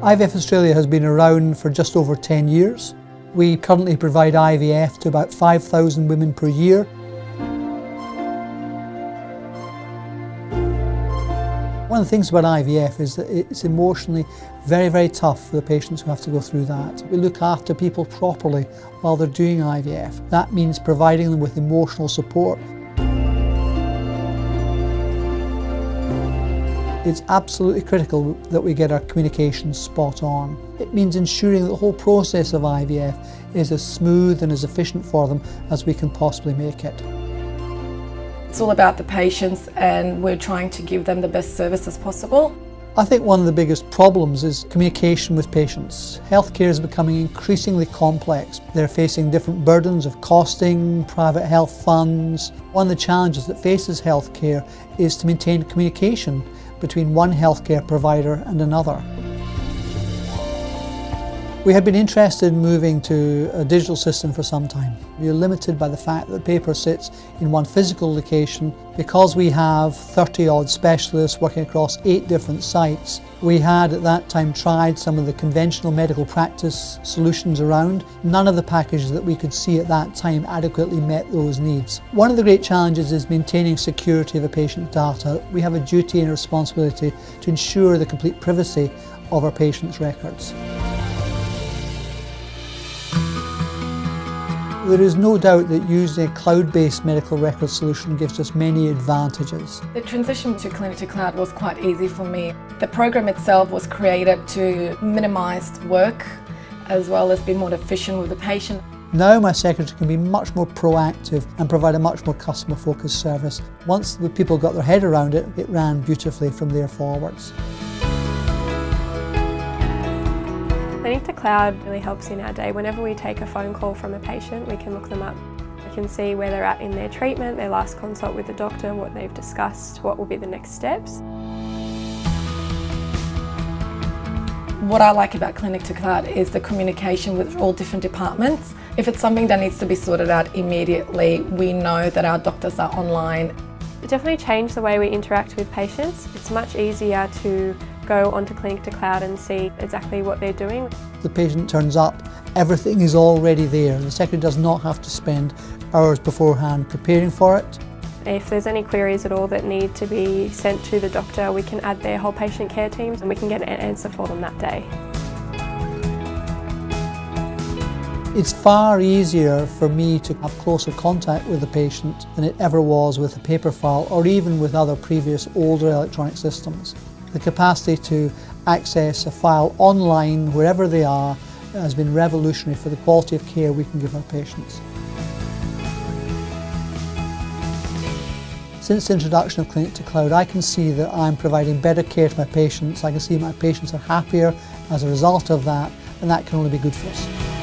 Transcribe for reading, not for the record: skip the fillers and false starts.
IVF Australia has been around for just over 10 years. We currently provide IVF to about 5,000 women per year. One of the things about IVF is that it's emotionally very, very tough for the patients who have to go through that. We look after people properly while they're doing IVF. That means providing them with emotional support. It's absolutely critical that we get our communication spot on. It means ensuring that the whole process of IVF is as smooth and as efficient for them as we can possibly make it. It's all about the patients, and we're trying to give them the best services possible. I think one of the biggest problems is communication with patients. Healthcare is becoming increasingly complex. They're facing different burdens of costing, private health funds. One of the challenges that faces healthcare is to maintain communication between one healthcare provider and another. We had been interested in moving to a digital system for some time. You're limited by the fact that paper sits in one physical location. Because we have 30-odd specialists working across 8 different sites, we had at that time tried some of the conventional medical practice solutions around. None of the packages that we could see at that time adequately met those needs. One of the great challenges is maintaining security of a patient's data. We have a duty and a responsibility to ensure the complete privacy of our patients' records. There is no doubt that using a cloud-based medical record solution gives us many advantages. The transition to Clinic to Cloud was quite easy for me. The program itself was created to minimise work as well as be more efficient with the patient. Now my secretary can be much more proactive and provide a much more customer-focused service. Once the people got their head around it, it ran beautifully from there forwards. Clinic to Cloud really helps in our day. Whenever we take a phone call from a patient, we can look them up. We can see where they're at in their treatment, their last consult with the doctor, what they've discussed, what will be the next steps. What I like about Clinic to Cloud is the communication with all different departments. If it's something that needs to be sorted out immediately, we know that our doctors are online. It definitely changed the way we interact with patients. It's much easier to go onto Clinic to Cloud and see exactly what they're doing. The patient turns up, everything is already there. The secretary does not have to spend hours beforehand preparing for it. If there's any queries at all that need to be sent to the doctor, we can add their whole patient care teams and we can get an answer for them that day. It's far easier for me to have closer contact with the patient than it ever was with a paper file or even with other previous older electronic systems. The capacity to access a file online wherever they are has been revolutionary for the quality of care we can give our patients. Since the introduction of Clinic to Cloud, I can see that I'm providing better care to my patients. I can see my patients are happier as a result of that, and that can only be good for us.